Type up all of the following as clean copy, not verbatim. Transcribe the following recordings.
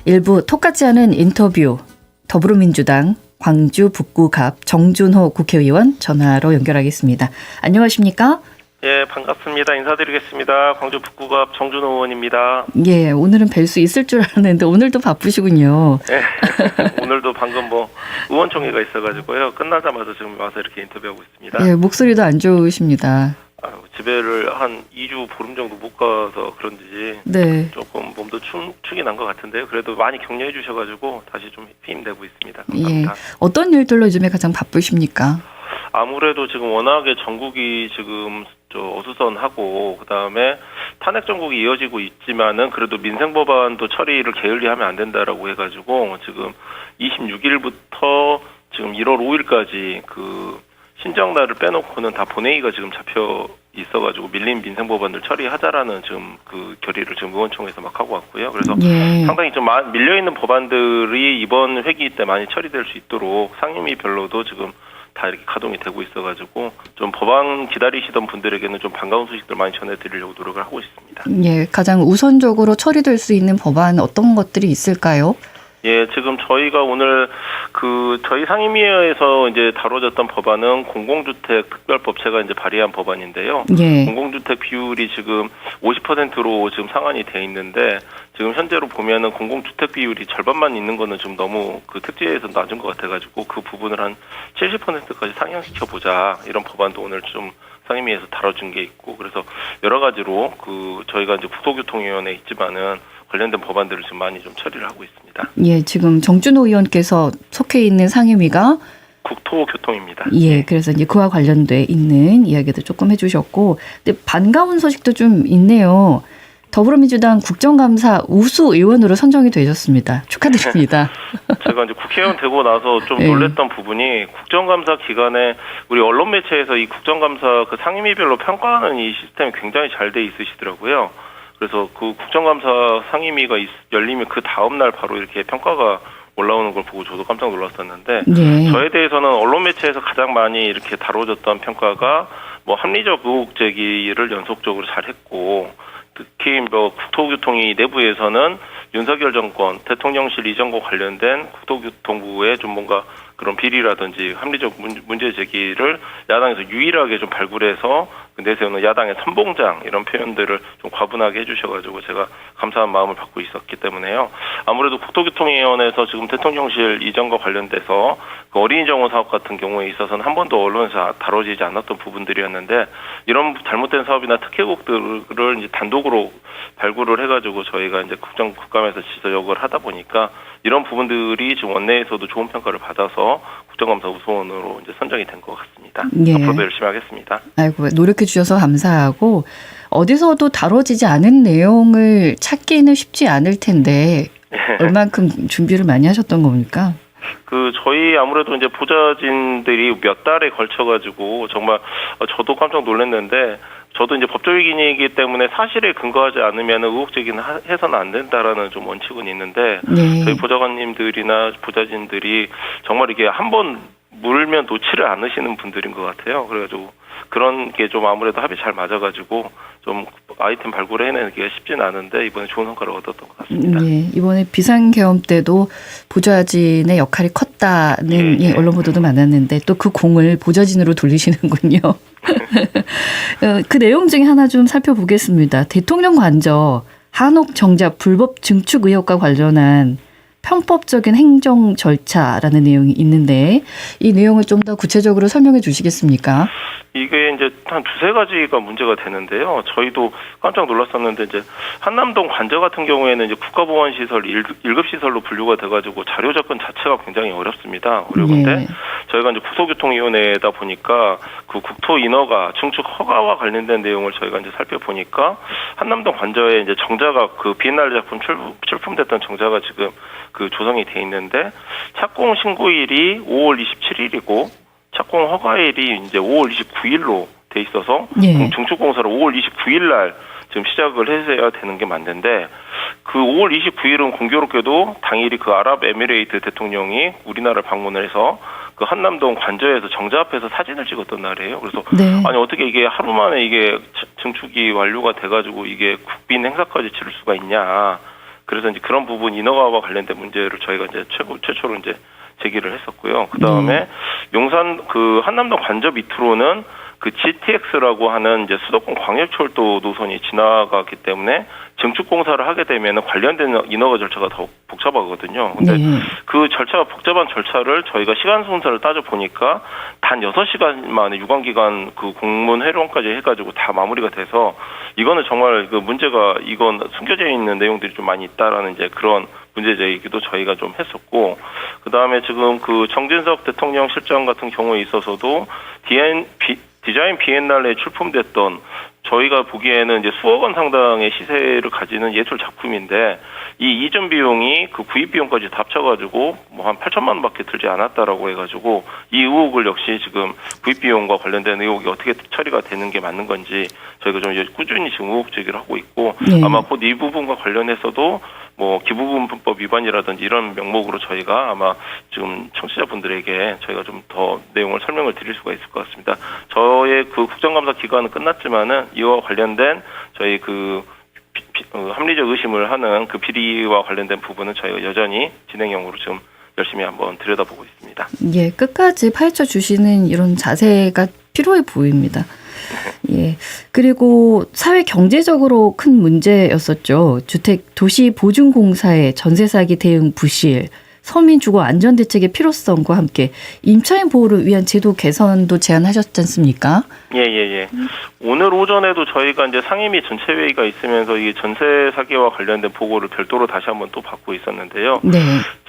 일부 똑같지 않은 인터뷰, 더불어민주당 광주 북구갑 정준호 국회의원 전화로 연결하겠습니다. 안녕하십니까? 예, 반갑습니다. 인사드리겠습니다. 광주 북구갑 정준호 의원입니다. 예, 오늘은 뵐 수 있을 줄 알았는데 오늘도 바쁘시군요. 예, 오늘도 방금 의원총회가 있어가지고요. 끝나자마자 지금 와서 이렇게 인터뷰하고 있습니다. 예, 목소리도 안 좋으십니다. 집에를 한 2주 보름 정도 못 가서 그런지 네. 조금 몸도 축이 난 것 같은데요. 그래도 많이 격려해 주셔가지고 다시 좀 힘내고 있습니다. 감사합니다. 예, 어떤 일들로 요즘에 가장 바쁘십니까? 아무래도 지금 워낙에 전국이 지금 어수선하고 그다음에 탄핵 정국이 이어지고 있지만은 그래도 민생 법안도 처리를 게을리하면 안 된다라고 해가지고 지금 26일부터 지금 1월 5일까지 그 신정날을 빼놓고는 다 본회의가 지금 잡혀 있어가지고 밀린 민생 법안들 처리하자라는 지금 그 결의를 지금 의원총회에서 막 하고 왔고요. 그래서 예. 상당히 좀 밀려 있는 법안들이 이번 회기 때 많이 처리될 수 있도록 상임위별로도 지금 다 이렇게 가동이 되고 있어가지고 좀 법안 기다리시던 분들에게는 좀 반가운 소식들 많이 전해드리려고 노력을 하고 있습니다. 예, 가장 우선적으로 처리될 수 있는 법안 어떤 것들이 있을까요? 예, 지금 저희가 오늘 저희 상임위에서 이제 다뤄졌던 법안은 공공주택 특별법체가 이제 발의한 법안인데요. 예. 공공주택 비율이 지금 50%로 지금 상한이 돼 있는데 지금 현재로 보면은 공공주택 비율이 절반만 있는 거는 좀 너무 그 특지에서 낮은 것 같아가지고 그 부분을 한 70%까지 상향시켜 보자 이런 법안도 오늘 좀 상임위에서 다뤄준 게 있고 그래서 여러 가지로 저희가 이제 국토교통위원회에 있지만은 관련된 법안들을 지금 많이 좀 처리를 하고 있습니다. 예, 지금 정준호 의원께서 속해 있는 상임위가 국토교통입니다. 예, 그래서 이제 그와 관련돼 있는 이야기도 조금 해주셨고, 근데 반가운 소식도 좀 있네요. 더불어민주당 국정감사 우수 의원으로 선정이 되셨습니다. 축하드립니다. 제가 이제 국회의원 되고 나서 좀 놀랬던 부분이 국정감사 기간에 우리 언론 매체에서 이 국정감사 그 상임위별로 평가하는 이 시스템이 굉장히 잘 돼 있으시더라고요. 그래서 그 국정감사 상임위가 열리면 그 다음날 바로 이렇게 평가가 올라오는 걸 보고 저도 깜짝 놀랐었는데 네. 저에 대해서는 언론 매체에서 가장 많이 이렇게 다뤄졌던 평가가 합리적 의혹 제기를 연속적으로 잘했고 특히 국토교통위 내부에서는 윤석열 정권 대통령실 이전과 관련된 국토교통부의 좀 뭔가 그런 비리라든지 합리적 문제 제기를 야당에서 유일하게 좀 발굴해서 내세우는 야당의 선봉장 이런 표현들을 좀 과분하게 해주셔가지고 제가 감사한 마음을 받고 있었기 때문에요. 아무래도 국토교통위원회에서 지금 대통령실 이전과 관련돼서 그 어린이 정원 사업 같은 경우에 있어서는 한 번도 언론에서 다뤄지지 않았던 부분들이었는데 이런 잘못된 사업이나 특혜국들을 이제 단독으로 발굴을 해가지고 저희가 이제 국감에서 지적을 하다 보니까 이런 부분들이 지금 원내에서도 좋은 평가를 받아서 국정감사 우수원으로 이제 선정이 된 것 같습니다. 예. 앞으로도 열심히 하겠습니다. 아이고, 노력해 주셔서 감사하고 어디서도 다뤄지지 않은 내용을 찾기는 쉽지 않을 텐데 얼만큼 준비를 많이 하셨던 겁니까? 저희 아무래도 이제 보좌진들이 몇 달에 걸쳐가지고 정말 저도 깜짝 놀랐는데 저도 이제 법조위원이기 때문에 사실에 근거하지 않으면 의혹 제기는 해서는 안 된다라는 좀 원칙은 있는데 네. 저희 보좌관님들이나 보좌진들이 정말 이게 한번 물면 놓지를 않으시는 분들인 것 같아요. 그래가지고 그런 게 좀 아무래도 합이 잘 맞아가지고 좀 아이템 발굴을 해내기가 쉽지는 않은데 이번에 좋은 성과를 얻었던 것 같습니다. 네, 이번에 비상계엄 때도 보좌진의 역할이 컸다는 예. 언론 보도도 많았는데 또 그 공을 보좌진으로 돌리시는군요. 그 내용 중에 하나 좀 살펴보겠습니다. 대통령 관저 한옥 정자 불법 증축 의혹과 관련한 편법적인 행정 절차라는 내용이 있는데 이 내용을 좀 더 구체적으로 설명해 주시겠습니까? 이게 이제 한 두세 가지가 문제가 되는데요. 저희도 깜짝 놀랐었는데 이제 한남동 관저 같은 경우에는 이제 국가보안시설 1급 시설로 분류가 돼가지고 자료 접근 자체가 굉장히 어렵습니다. 어려운데 네. 저희가 이제 국토교통위원회다 보니까 그 국토 인허가 증축 허가와 관련된 내용을 저희가 이제 살펴보니까 한남동 관저에 이제 정자가 그 비엔날레 작품 출품됐던 정자가 지금 그 조성이 돼 있는데 착공 신고일이 5월 27일이고 착공 허가일이 이제 5월 29일로 돼 있어서 예. 증축 공사를 5월 29일 날 지금 시작을 해야 되는 게 맞는데 그 5월 29일은 공교롭게도 당일이 그 아랍에미레이트 대통령이 우리나라를 방문을 해서 그 한남동 관저에서 정자 앞에서 사진을 찍었던 날이에요. 그래서 네. 아니 어떻게 이게 하루 만에 이게 증축이 완료가 돼가지고 이게 국빈 행사까지 치를 수가 있냐. 그래서 이제 그런 부분 인허가와 관련된 문제를 저희가 이제 최초로 이제 제기를 했었고요. 그 다음에 용산 그 한남동 관저 밑으로는 그 GTX라고 하는 이제 수도권 광역철도 노선이 지나가기 때문에 증축 공사를 하게 되면 관련된 인허가 절차가 더 복잡하거든요. 근데 그 절차가 복잡한 절차를 저희가 시간 순서를 따져 보니까 단 6시간 만에 유관기관 그 공문 회론까지 해가지고 다 마무리가 돼서 이거는 정말 그 문제가 이건 숨겨져 있는 내용들이 좀 많이 있다라는 이제 그런 문제 제기도 저희가 좀 했었고, 그 다음에 지금 그 정진석 대통령 실장 같은 경우에 있어서도 디자인 비엔날레에 출품됐던 저희가 보기에는 이제 수억 원 상당의 시세를 가지는 예술 작품인데 이 이전 비용이 그 구입 비용까지 다 합쳐가지고 뭐 한 8천만 원밖에 들지 않았다라고 해가지고 이 의혹을 역시 지금 구입 비용과 관련된 의혹이 어떻게 처리가 되는 게 맞는 건지 저희가 좀 이제 꾸준히 지금 의혹 제기를 하고 있고 아마 곧 이 부분과 관련해서도 뭐 기부금법 위반이라든지 이런 명목으로 저희가 아마 지금 청취자분들에게 저희가 좀 더 내용을 설명을 드릴 수가 있을 것 같습니다. 저의 그 국정감사 기간은 끝났지만은 이와 관련된 저희 그 합리적 의심을 하는 그 비리와 관련된 부분은 저희가 여전히 진행형으로 지금 열심히 한번 들여다보고 있습니다. 예, 끝까지 파헤쳐 주시는 이런 자세가 필요해 보입니다. 예. 그리고 사회 경제적으로 큰 문제였었죠. 주택 도시 보증공사의 전세 사기 대응 부실, 서민 주거 안전 대책의 필요성과 함께 임차인 보호를 위한 제도 개선도 제안하셨지 않습니까? 예. 오늘 오전에도 저희가 이제 상임위 전체 회의가 있으면서 이 전세 사기와 관련된 보고를 별도로 다시 한번 또 받고 있었는데요. 네.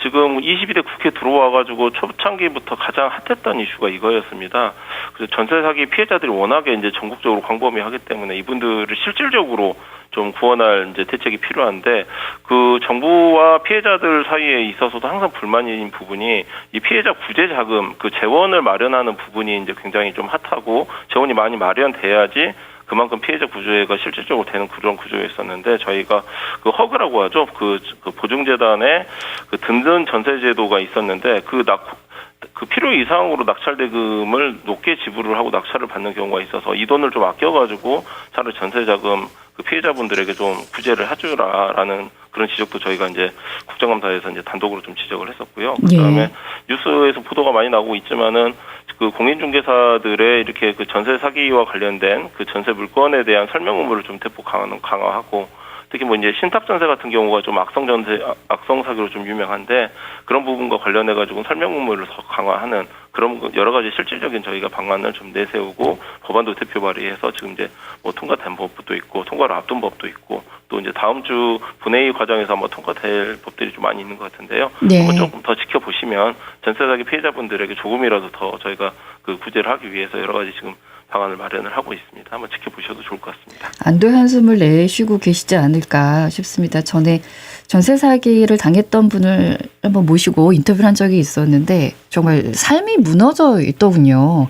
지금 22대 국회 들어와가지고 초창기부터 가장 핫했던 이슈가 이거였습니다. 그래서 전세 사기 피해자들이 워낙에 이제 전국적으로 광범위하기 때문에 이분들을 실질적으로 좀 구원할 이제 대책이 필요한데 그 정부와 피해자들 사이에 있어서도 항상 불만인 부분이 이 피해자 구제 자금 그 재원을 마련하는 부분이 이제 굉장히 좀 핫하고 재원이 많이 마련돼야지 그만큼 피해자 구제가 실질적으로 되는 그런 구조였었는데 저희가 그 허그라고 하죠. 그 보증재단에 그 든든 전세 제도가 있었는데 그 필요 이상으로 낙찰 대금을 높게 지불을 하고 낙찰을 받는 경우가 있어서 이 돈을 좀 아껴가지고 차라리 전세 자금 그 피해자분들에게 좀 구제를 해주라라는 그런 지적도 저희가 이제 국정감사에서 이제 단독으로 좀 지적을 했었고요. 그다음에 뉴스에서 보도가 많이 나오고 있지만은 그 공인중개사들의 이렇게 그 전세 사기와 관련된 그 전세 물건에 대한 설명 의무를 좀 대폭 강화하고 특히 뭐 이제 신탁 전세 같은 경우가 좀 악성 사기로 좀 유명한데 그런 부분과 관련해 가지고 설명 의무를 더 강화하는 그런 여러 가지 실질적인 저희가 방안을 좀 내세우고 법안도 대표 발의해서 지금 이제 뭐 통과된 법도 있고 통과를 앞둔 법도 있고 또 이제 다음 주 본회의 과정에서 한번 통과될 법들이 좀 많이 있는 것 같은데요. 한번 조금 더 지켜보시면 전세 사기 피해자분들에게 조금이라도 더 저희가 그 구제를 하기 위해서 여러 가지 지금 방안을 마련을 하고 있습니다. 한번 지켜보셔도 좋을 것 같습니다. 안도의 한숨을 내쉬고 계시지 않을까 싶습니다. 전에 전세 사기를 당했던 분을 한번 모시고 인터뷰를 한 적이 있었는데 정말 삶이 무너져 있더군요.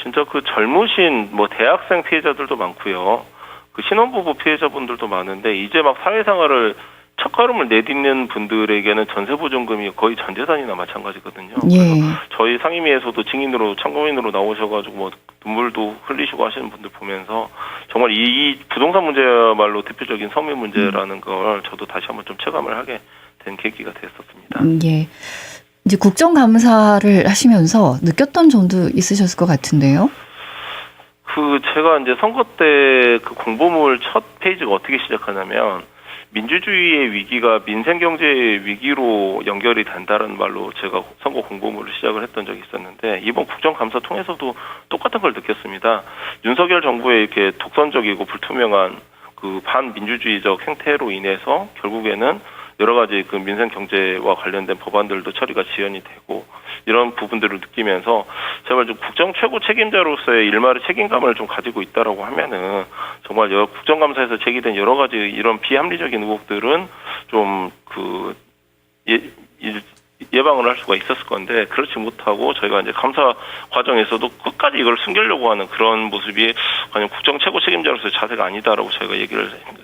진짜 그 젊으신 뭐 대학생 피해자들도 많고요. 그 신혼부부 피해자분들도 많은데 이제 막 사회생활을 첫걸음을 내딛는 분들에게는 전세보증금이 거의 전 재산이나 마찬가지거든요. 그래서 저희 상임위에서도 증인으로 참고인으로 나오셔가지고 뭐 눈물도 흘리시고 하시는 분들 보면서 정말 이 부동산 문제야말로 대표적인 서민 문제라는 걸 저도 다시 한번 좀 체감을 하게 된 계기가 됐었습니다. 예. 이제 국정감사를 하시면서 느꼈던 점도 있으셨을 것 같은데요. 제가 이제 선거 때 그 공보물 첫 페이지가 어떻게 시작하냐면 민주주의의 위기가 민생경제의 위기로 연결이 된다는 말로 제가 선거 공보물을 시작을 했던 적이 있었는데 이번 국정감사 통해서도 똑같은 걸 느꼈습니다. 윤석열 정부의 이렇게 독선적이고 불투명한 그 반민주주의적 행태로 인해서 결국에는 여러 가지 그 민생 경제와 관련된 법안들도 처리가 지연이 되고 이런 부분들을 느끼면서 제발 좀 국정 최고 책임자로서의 일말의 책임감을 좀 가지고 있다라고 하면은 정말 국정감사에서 제기된 여러 가지 이런 비합리적인 의혹들은 좀 예방을 할 수가 있었을 건데 그렇지 못하고 저희가 이제 감사 과정에서도 끝까지 이걸 숨기려고 하는 그런 모습이 과연 국정 최고 책임자로서의 자세가 아니다라고 저희가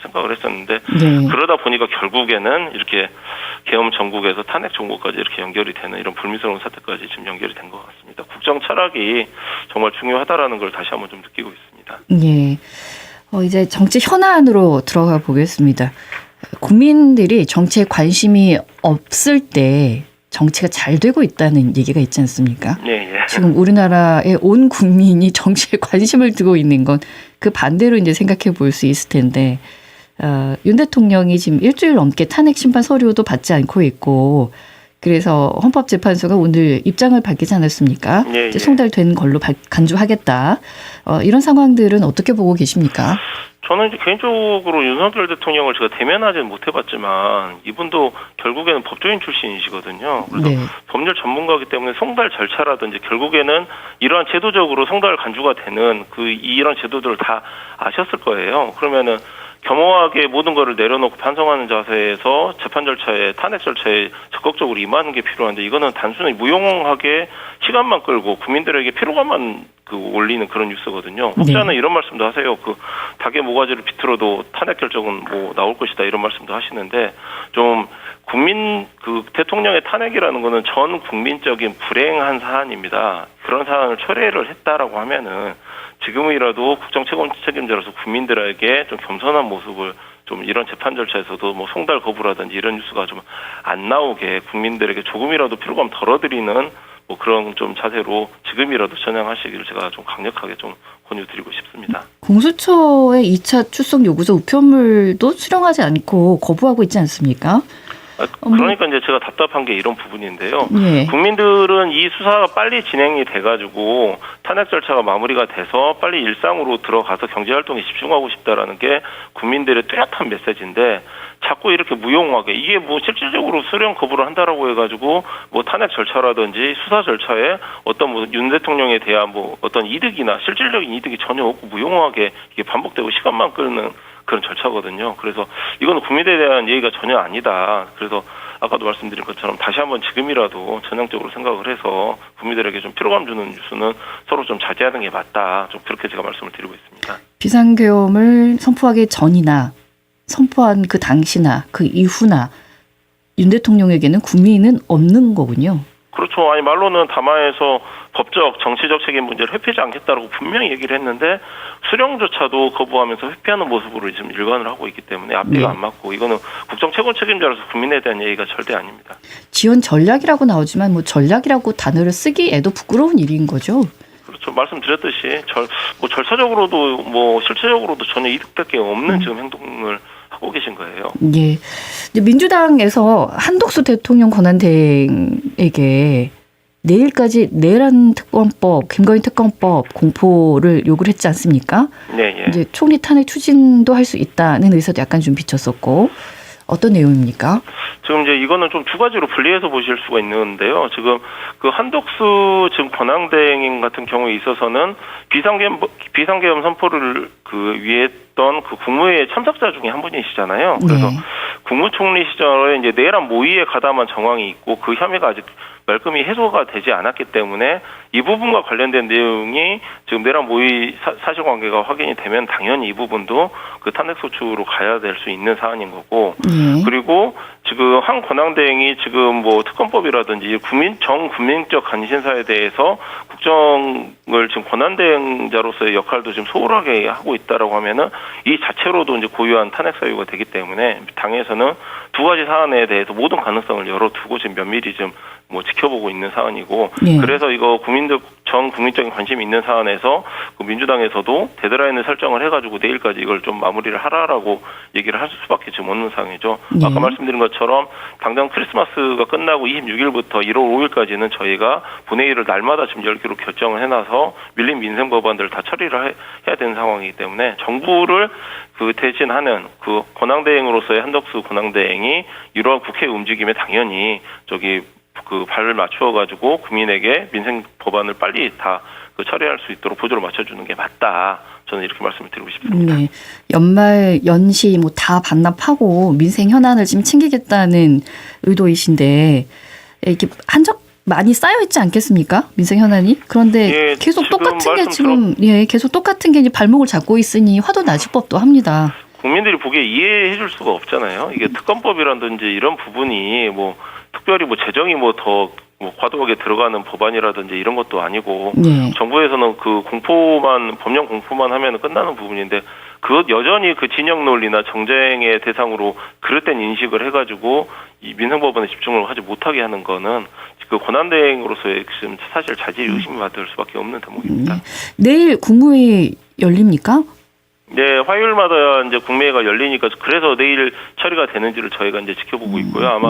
생각을 했었는데 그러다 보니까 결국에는 이렇게 계엄 정국에서 탄핵 정국까지 이렇게 연결이 되는 이런 불미스러운 사태까지 지금 연결이 된 것 같습니다. 국정 철학이 정말 중요하다라는 걸 다시 한번 좀 느끼고 있습니다. 예. 이제 정치 현안으로 들어가 보겠습니다. 국민들이 정치에 관심이 없을 때 정치가 잘 되고 있다는 얘기가 있지 않습니까? 예, 예. 지금 우리나라의 온 국민이 정치에 관심을 두고 있는 건 그 반대로 이제 생각해 볼 수 있을 텐데, 윤 대통령이 지금 일주일 넘게 탄핵 심판 서류도 받지 않고 있고, 그래서 헌법재판소가 오늘 입장을 밝히지 않았습니까? 예, 이제 예. 송달된 걸로 간주하겠다. 이런 상황들은 어떻게 보고 계십니까? 저는 이제 개인적으로 윤석열 대통령을 제가 대면하지는 못해봤지만 이분도 결국에는 법조인 출신이시거든요. 그래서 네. 법률 전문가이기 때문에 송달 절차라든지 결국에는 이러한 제도적으로 송달 간주가 되는 이런 제도들을 다 아셨을 거예요. 그러면은 겸허하게 모든 것을 내려놓고 반성하는 자세에서 재판 절차에 탄핵 절차에 적극적으로 임하는 게 필요한데 이거는 단순히 무용하게 시간만 끌고 국민들에게 피로감만 올리는 그런 뉴스거든요. 혹자는 이런 말씀도 하세요. 닭의 모가지를 비틀어도 탄핵 결정은 나올 것이다 이런 말씀도 하시는데 좀 대통령의 탄핵이라는 거는 전 국민적인 불행한 사안입니다. 그런 사안을 철회를 했다라고 하면은 지금이라도 국정 책임자로서 국민들에게 좀 겸손한 모습을 좀 이런 재판 절차에서도 송달 거부라든지 이런 뉴스가 좀 안 나오게 국민들에게 조금이라도 피로감 덜어드리는 그런 좀 자세로 지금이라도 전향하시기를 제가 좀 강력하게 좀 권유드리고 싶습니다. 공수처의 2차 출석 요구서 우편물도 수령하지 않고 거부하고 있지 않습니까? 그러니까 이제 제가 답답한 게 이런 부분인데요. 예. 국민들은 이 수사가 빨리 진행이 돼가지고 탄핵 절차가 마무리가 돼서 빨리 일상으로 들어가서 경제활동에 집중하고 싶다라는 게 국민들의 뚜렷한 메시지인데 자꾸 이렇게 무용하게 이게 실질적으로 수령 거부를 한다라고 해가지고 탄핵 절차라든지 수사 절차에 어떤 윤 대통령에 대한 어떤 이득이나 실질적인 이득이 전혀 없고 무용하게 이게 반복되고 시간만 끌는 그런 절차거든요. 그래서 이건 국민에 대한 예의가 전혀 아니다. 그래서 아까도 말씀드린 것처럼 다시 한번 지금이라도 전향적으로 생각을 해서 국민들에게 좀 피로감 주는 뉴스는 서로 좀 자제하는 게 맞다. 좀 그렇게 제가 말씀을 드리고 있습니다. 비상계엄을 선포하기 전이나 선포한 그 당시나 그 이후나 윤 대통령에게는 국민은 없는 거군요. 그렇죠. 아니 말로는 담화에서 법적, 정치적 책임 문제를 회피하지 않겠다라고 분명히 얘기를 했는데 수령조차도 거부하면서 회피하는 모습으로 지금 일관을 하고 있기 때문에 앞뒤가 안 맞고 이거는 국정 최고 책임자로서 국민에 대한 예의가 절대 아닙니다. 지원 전략이라고 나오지만 전략이라고 단어를 쓰기에도 부끄러운 일인 거죠. 그렇죠. 말씀드렸듯이 절차적으로도 실체적으로도 전혀 이득될 게 없는 지금 행동을 하고 계신 거예요. 예. 민주당에서 한덕수 대통령 권한대행에게 내일까지 내란 특검법, 김건희 특검법 공포를 요구를 했지 않습니까? 네. 예. 이제 총리 탄핵 추진도 할 수 있다는 의사도 약간 좀 비쳤었고 어떤 내용입니까? 지금 이제 이거는 좀 두 가지로 분리해서 보실 수가 있는데요. 지금 한덕수 지금 권한대행 같은 경우에 있어서는 비상계엄 선포를 위했던 국무회의 참석자 중에 한 분이시잖아요. 그래서 네. 국무총리 시절에 이제 내란 모의에 가담한 정황이 있고 그 혐의가 아직 말끔히 해소가 되지 않았기 때문에 이 부분과 관련된 내용이 지금 내란 모의 사실관계가 확인이 되면 당연히 이 부분도 탄핵 소추로 가야 될 수 있는 사안인 거고 그리고 지금 한 권한대행이 지금 특검법이라든지 국민적 관심사에 대해서 국정을 지금 권한대행자로서의 역할도 지금 소홀하게 하고 있다라고 하면은 이 자체로도 이제 고유한 탄핵 사유가 되기 때문에 당에서는 두 가지 사안에 대해서 모든 가능성을 열어두고 지금 면밀히 좀 지켜보고 있는 사안이고 그래서 이거 국민적인 관심이 있는 사안에서 민주당에서도 데드라인을 설정을 해가지고 내일까지 이걸 좀 마무리를 하라라고 얘기를 할 수밖에 지금 없는 상황이죠. 아까 말씀드린 것처럼 당장 크리스마스가 끝나고 26일부터 1월 5일까지는 저희가 본회의를 날마다 지금 열기로 결정을 해놔서 밀린 민생 법안들을 다 처리를 해야 되는 상황이기 때문에 정부를 대신하는 권한대행으로서의 한덕수 권한대행이 이러한 국회 움직임에 당연히 발을 맞추어가지고 국민에게 민생 법안을 빨리 다 처리할 수 있도록 보조를 맞춰주는 게 맞다. 저는 이렇게 말씀을 드리고 싶습니다. 네. 연말 연시 다 반납하고 민생 현안을 지금 챙기겠다는 의도이신데 이게 한적 많이 쌓여 있지 않겠습니까? 민생 현안이. 그런데 계속 똑같은 게 지금 계속 똑같은 게 이제 발목을 잡고 있으니 화도 나실 법도 합니다. 국민들이 보기에 이해해 줄 수가 없잖아요. 이게 특검법이라든지 이런 부분이 특별히 재정이 더 과도하게 들어가는 법안이라든지 이런 것도 아니고 정부에서는 법령 공포만 하면 끝나는 부분인데 여전히 그 진영 논리나 정쟁의 대상으로 그릇된 인식을 해가지고 이 민생법원에 집중을 하지 못하게 하는 거는 그 권한대행으로서의 지금 사실 자질 의심이 받을 수밖에 없는 대목입니다. 내일 국무회의 열립니까? 네, 화요일마다 이제 국무회의가 열리니까 그래서 내일 처리가 되는지를 저희가 이제 지켜보고 있고요. 아마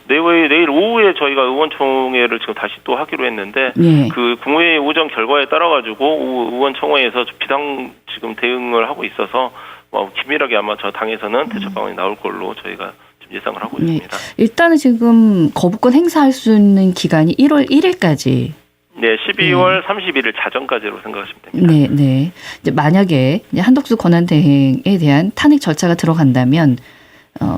내일 오후에 저희가 의원총회를 지금 다시 또 하기로 했는데 그 국무회의 오전 결과에 따라 가지고 의원총회에서 비상 지금 대응을 하고 있어서 긴밀하게 아마 저 당에서는 대처 방안이 나올 걸로 저희가 지금 예상을 하고 있습니다. 일단은 지금 거부권 행사할 수 있는 기간이 1월 1일까지. 네, 12월 31일 자정까지로 생각하시면 됩니다. 네, 네. 이제 만약에 한덕수 권한대행에 대한 탄핵 절차가 들어간다면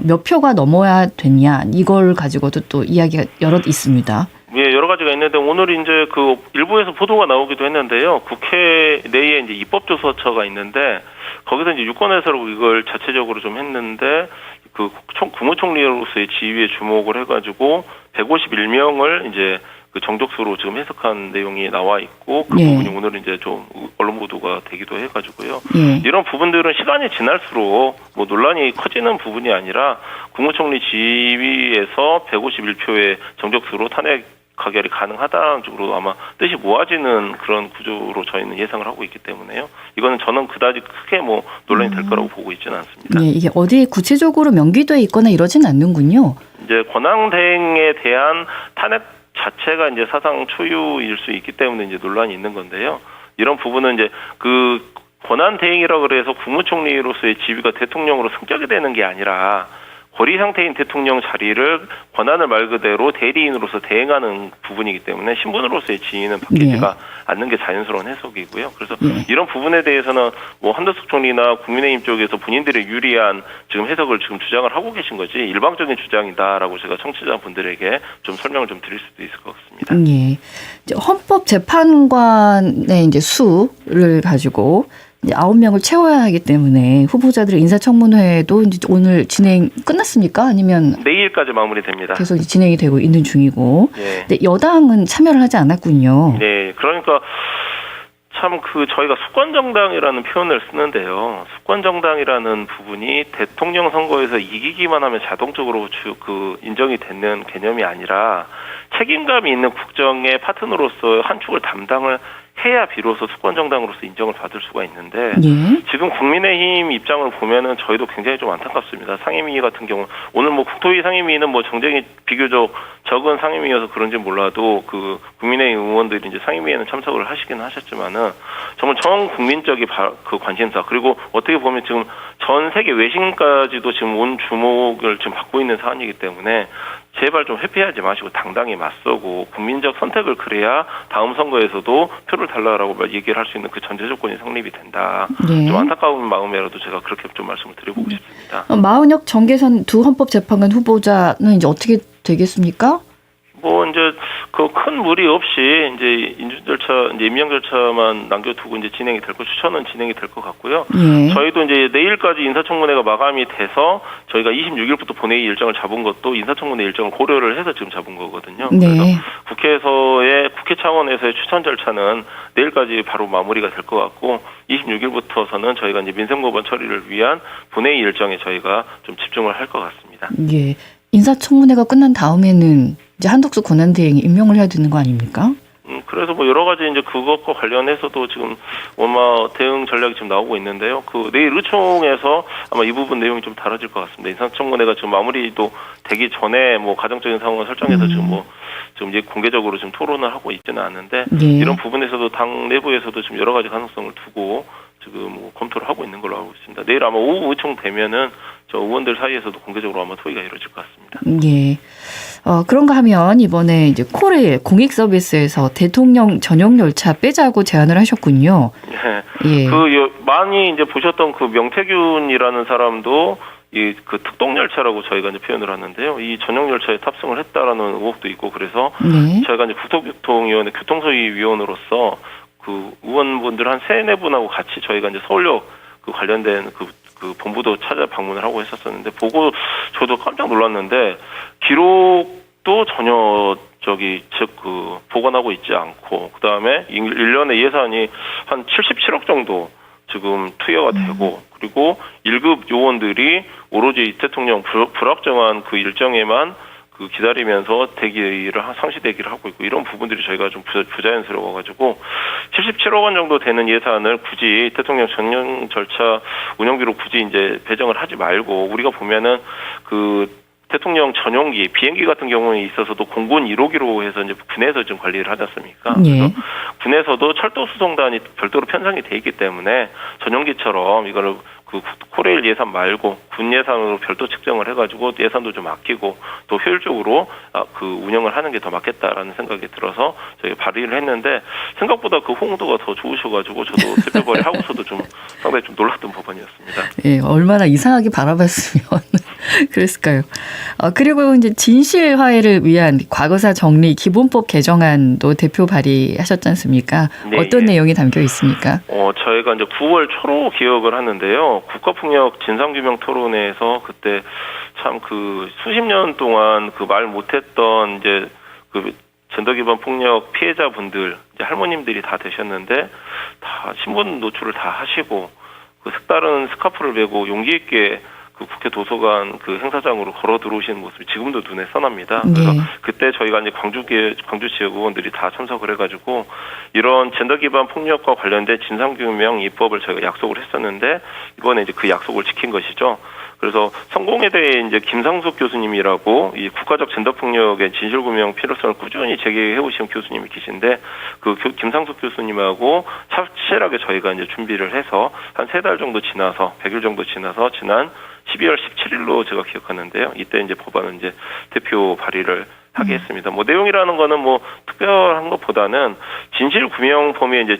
몇 표가 넘어야 되냐 이걸 가지고도 또 이야기가 여럿 있습니다. 예, 여러 가지가 있는데 오늘 이제 그 일부에서 보도가 나오기도 했는데요. 국회 내에 이제 입법조서처가 있는데 거기서 이제 유권해서로 이걸 자체적으로 좀 했는데 그 국무총리로서의 지위에 주목을 해가지고 151명을 이제 그 정족수로 지금 해석한 내용이 나와 있고 그 부분이 오늘 이제 좀 언론 보도가 되기도 해가지고요. 이런 부분들은 시간이 지날수록 뭐 논란이 커지는 부분이 아니라 국무총리 지위에서 151표의 정족수로 탄핵 가결이 가능하다는 쪽으로 아마 뜻이 모아지는 그런 구조로 저희는 예상을 하고 있기 때문에요. 이거는 저는 그다지 크게 뭐 논란이 될 거라고 보고 있지는 않습니다. 네, 이게 어디에 구체적으로 명기돼 있거나 이러진 않는군요. 이제 권한대행에 대한 탄핵 자체가 이제 사상 초유일 수 있기 때문에 이제 논란이 있는 건데요. 이런 부분은 이제 그 권한대행이라 그래서 국무총리로서의 지위가 대통령으로 승격이 되는 게 아니라 고리 상태인 대통령 자리를 권한을 말 그대로 대리인으로서 대행하는 부분이기 때문에 신분으로서의 지위는 바뀌지가 않는 게 자연스러운 해석이고요. 그래서 이런 부분에 대해서는 뭐 한덕수 총리나 국민의힘 쪽에서 본인들의 유리한 지금 해석을 지금 주장을 하고 계신 거지 일방적인 주장이다라고 제가 청취자분들에게 좀 설명을 좀 드릴 수도 있을 것 같습니다. 예. 헌법재판관의 이제 수를 가지고 이제 9명을 채워야 하기 때문에 후보자들의 인사청문회도 이제 오늘 진행 끝났습니까? 아니면 내일까지 마무리됩니다. 계속 진행이 되고 있는 중이고. 네. 근데 여당은 참여를 하지 않았군요. 네, 그러니까 참 저희가 수권정당이라는 표현을 쓰는데요. 수권정당이라는 부분이 대통령 선거에서 이기기만 하면 자동적으로 인정이 되는 개념이 아니라 책임감이 있는 국정의 파트너로서 한 축을 담당을 해야 비로소 수권정당으로서 인정을 받을 수가 있는데 지금 국민의힘 입장을 보면은 저희도 굉장히 좀 안타깝습니다. 상임위 같은 경우 오늘 뭐 국토위 상임위는 뭐 정쟁이 비교적 적은 상임위여서 그런지 몰라도 그 국민의힘 의원들이 이제 상임위에는 참석을 하시긴 하셨지만은 정말 전 국민적인 그 관심사 그리고 어떻게 보면 지금 전 세계 외신까지도 지금 온 주목을 지금 받고 있는 사안이기 때문에 제발 좀 회피하지 마시고 당당히 맞서고 국민적 선택을 그래야 다음 선거에서도 표를 달라라고 얘기를 할 수 있는 그 전제 조건이 성립이 된다. 좀 안타까운 마음이라도 제가 그렇게 좀 말씀을 드려보고 싶습니다. 마은혁 정계선 두 헌법재판관 후보자는 이제 어떻게 되겠습니까? 뭐 이제 그 큰 무리 없이 이제 인준 절차, 이제 임명 절차만 남겨두고 이제 진행이 될 거, 추천은 진행이 될 것 같고요. 저희도 이제 내일까지 인사청문회가 마감이 돼서 저희가 26일부터 본회의 일정을 잡은 것도 인사청문회 일정을 고려를 해서 지금 잡은 거거든요. 그래서 국회 차원에서의 추천 절차는 내일까지 바로 마무리가 될 것 같고 26일부터서는 저희가 이제 민생법원 처리를 위한 본회의 일정에 저희가 좀 집중을 할 것 같습니다. 예. 인사청문회가 끝난 다음에는 이제 한덕수 권한대행이 임명을 해야 되는 거 아닙니까? 그래서 뭐 여러 가지 이제 그것과 관련해서도 지금 아마 대응 전략이 지금 나오고 있는데요. 그 내일 의총에서 아마 이 부분 내용이 좀 다뤄질 것 같습니다. 인사청문회가 지금 마무리도 되기 전에 뭐 가정적인 상황을 설정해서 지금 이제 공개적으로 지금 토론을 하고 있지는 않는데 이런 부분에서도 당 내부에서도 지금 여러 가지 가능성을 두고 지금 뭐 검토를 하고 있는 걸로 알고 있습니다. 내일 아마 오후 의총 되면은 저 의원들 사이에서도 공개적으로 아마 토의가 이루어질 것 같습니다. 예. 그런가 하면 이번에 이제 코레일 공익 서비스에서 대통령 전용 열차 빼자고 제안을 하셨군요. 예. 많이 이제 보셨던 그 명태균이라는 사람도 그 특동 열차라고 저희가 이제 표현을 하는데요. 이 전용 열차에 탑승을 했다라는 의혹도 있고 그래서 저희가 이제 국토교통위원회 교통소위위원으로서 그 의원분들 한 3-4분하고 같이 저희가 이제 서울역 그 관련된 그 본부도 찾아 방문을 하고 했었었는데 보고 저도 깜짝 놀랐는데 기록도 전혀 보관하고 있지 않고 그다음에 1년에 예산이 한 77억 정도 지금 투여가 되고 그리고 1급 요원들이 오로지 대통령 불확정한 그 일정에만 그 기다리면서 상시 대기를 하고 있고 이런 부분들이 저희가 좀 부자연스러워 가지고 77억 원 정도 되는 예산을 굳이 대통령 전용 절차 운영비로 굳이 이제 배정을 하지 말고 우리가 보면은 그 대통령 전용기 비행기 같은 경우에 있어서도 공군 1호기로 해서 이제 군에서 좀 관리를 하지 않습니까? 그래서 군에서도 철도 수송단이 별도로 편성이 돼 있기 때문에 전용기처럼 이거를 그 코레일 예산 말고 군 예산으로 별도 측정을 해가지고 예산도 좀 아끼고 또 효율적으로 그 운영을 하는 게 더 맞겠다라는 생각이 들어서 저희 발의를 했는데 생각보다 그 호응도가 더 좋으셔가지고 저도 투표 발의하고서도 좀 상당히 좀 놀랐던 법안이었습니다. 예, 얼마나 이상하게 바라봤으면 그랬을까요? 그리고 이제 진실 화해를 위한 과거사 정리 기본법 개정안도 대표 발의하셨지 않습니까? 네, 어떤 내용이 담겨 있습니까? 저희가 이제 9월 초로 기억을 하는데요. 국가폭력 진상규명 토론회에서 그때 참 그 수십 년 동안 그 말 못했던 이제 그 젠더 기반 폭력 피해자분들 이제 할머님들이 다 되셨는데 다 신분 노출을 다 하시고 그 색다른 스카프를 메고 용기 있게 그 국회 도서관 그 행사장으로 걸어 들어오시는 모습이 지금도 눈에 선합니다. 그래서 그때 저희가 이제 광주 지역 의원들이 다 참석을 해가지고 이런 젠더 기반 폭력과 관련된 진상규명 입법을 저희가 약속을 했었는데 이번에 이제 그 약속을 지킨 것이죠. 그래서 성공에 대해 이제 김상숙 교수님이라고 이 국가적 젠더 폭력의 진실규명 필요성을 꾸준히 제기해 오신 교수님이 계신데 그 김상숙 교수님하고 착실하게 저희가 이제 준비를 해서 한 3달 정도 지나서 100일 정도 지나서 지난 12월 17일로 제가 기억하는데요. 이때 이제 법안은 이제 대표 발의를 하게 했습니다. 뭐 내용이라는 거는 뭐 특별한 것보다는 진실 규명 범위에 이제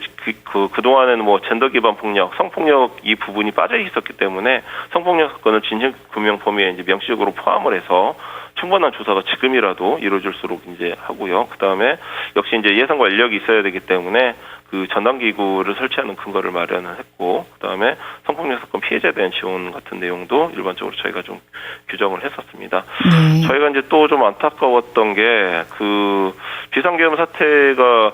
그동안에는 뭐 젠더 기반 폭력, 성폭력 이 부분이 빠져 있었기 때문에 성폭력 사건을 진실 규명 범위에 이제 명시적으로 포함을 해서 충분한 조사가 지금이라도 이루어질수록 이제 하고요. 그 다음에 역시 이제 예산과 인력이 있어야 되기 때문에 그 전담기구를 설치하는 근거를 마련을 했고, 그 다음에 성폭력 사건 피해자에 대한 지원 같은 내용도 일반적으로 저희가 좀 규정을 했었습니다. 저희가 이제 또 좀 안타까웠던 게 그 비상계엄 사태가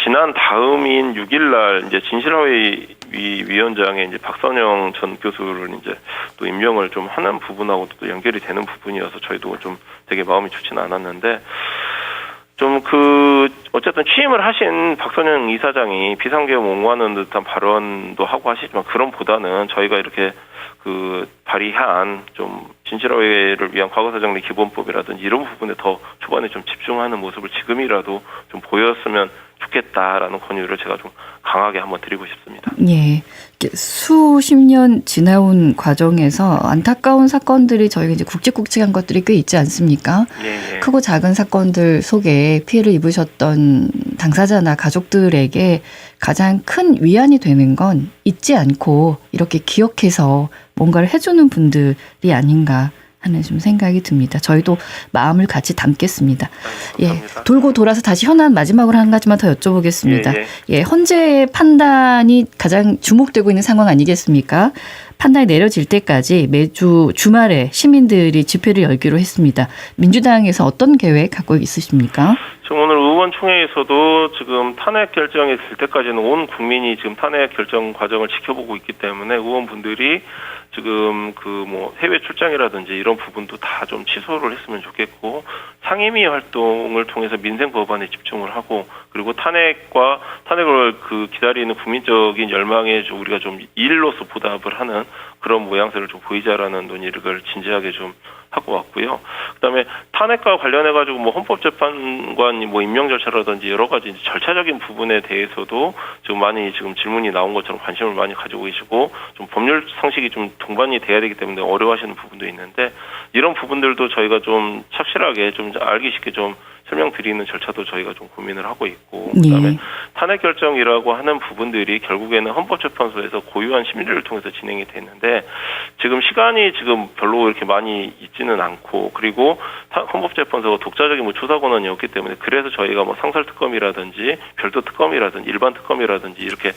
지난 다음인 6일날 이제 진실화해 위원장의 이제 박선영 전 교수를 이제 또 임명을 좀 하는 부분하고 또 연결이 되는 부분이어서 저희도 좀 되게 마음이 좋지는 않았는데 좀 어쨌든 취임을 하신 박선영 이사장이 비상계엄 옹호하는 듯한 발언도 하고 하시지만 그런보다는 저희가 이렇게 발의한 좀 진실화해를 위한 과거사정리 기본법이라든지 이런 부분에 더 초반에 좀 집중하는 모습을 지금이라도 좀 보였으면 좋겠다라는 권유를 제가 좀 강하게 한번 드리고 싶습니다. 예. 수십 년 지나온 과정에서 안타까운 사건들이 저희가 이제 굵직굵직한 것들이 꽤 있지 않습니까? 예. 크고 작은 사건들 속에 피해를 입으셨던 당사자나 가족들에게 가장 큰 위안이 되는 건 잊지 않고 이렇게 기억해서 뭔가를 해주는 분들이 아닌가 하는 좀 생각이 듭니다. 저희도 마음을 같이 담겠습니다. 예, 돌고 돌아서 다시 현안 마지막으로 한 가지만 더 여쭤보겠습니다. 예, 헌재의 판단이 가장 주목되고 있는 상황 아니겠습니까? 판단이 내려질 때까지 매주 주말에 시민들이 집회를 열기로 했습니다. 민주당에서 어떤 계획 갖고 있으십니까? 지금 오늘 의원총회에서도 지금 탄핵 결정이 될 때까지는 온 국민이 지금 탄핵 결정 과정을 지켜보고 있기 때문에 의원분들이 지금 해외 출장이라든지 이런 부분도 다 좀 취소를 했으면 좋겠고 상임위 활동을 통해서 민생 법안에 집중을 하고 그리고 탄핵을 기다리는 국민적인 열망에 우리가 좀 일로서 보답을 하는 그런 모양새를 좀 보이자라는 논의를 진지하게 좀 하고 왔고요. 그다음에 탄핵과 관련해가지고 헌법재판관 임명 절차라든지 여러 가지 절차적인 부분에 대해서도 지금 많이 질문이 나온 것처럼 관심을 많이 가지고 계시고 좀 법률 상식이 좀 동반이 돼야 되기 때문에 어려워하시는 부분도 있는데 이런 부분들도 저희가 좀 착실하게 좀 알기 쉽게 좀 설명드리는 절차도 저희가 좀 고민을 하고 있고 그다음에 탄핵 결정이라고 하는 부분들이 결국에는 헌법재판소에서 고유한 심리를 통해서 진행이 됐는데 지금 시간이 별로 이렇게 많이 있지는 않고 그리고 헌법재판소가 독자적인 조사 권한이 없기 때문에 그래서 저희가 상설특검이라든지 별도 특검이라든지 일반 특검이라든지 이렇게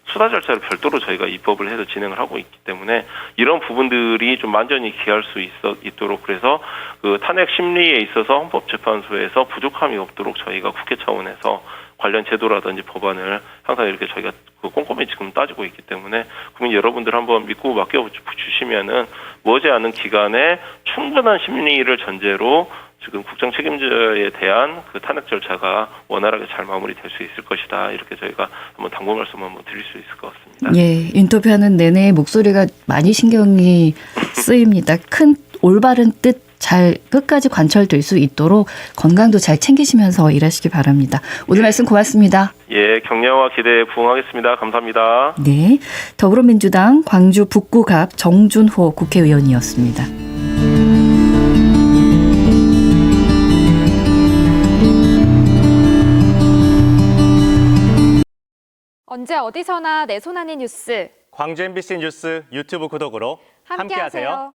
수사 절차를 별도로 저희가 입법을 해서 진행을 하고 있기 때문에 이런 부분들이 좀 만전히 기할 수 있도록 그래서 탄핵 심리에 있어서 헌법재판소에서 부족함이 없도록 저희가 국회 차원에서 관련 제도라든지 법안을 항상 이렇게 저희가 꼼꼼히 지금 따지고 있기 때문에 국민 여러분들 한번 믿고 맡겨주시면은 머지않은 기간에 충분한 심리를 전제로 지금 국정 책임자에 대한 그 탄핵 절차가 원활하게 잘 마무리될 수 있을 것이다. 이렇게 저희가 한번 당부 말씀 한번 드릴 수 있을 것 같습니다. 예, 인터뷰하는 내내 목소리가 많이 신경이 쓰입니다. 큰 올바른 뜻 잘 끝까지 관철될 수 있도록 건강도 잘 챙기시면서 일하시기 바랍니다. 오늘 말씀 고맙습니다. 예, 격려와 기대에 부응하겠습니다. 감사합니다. 네, 더불어민주당 광주 북구갑 정준호 국회의원이었습니다. 언제 어디서나 내 손 안의 뉴스 광주 MBC 뉴스 유튜브 구독으로 함께하세요.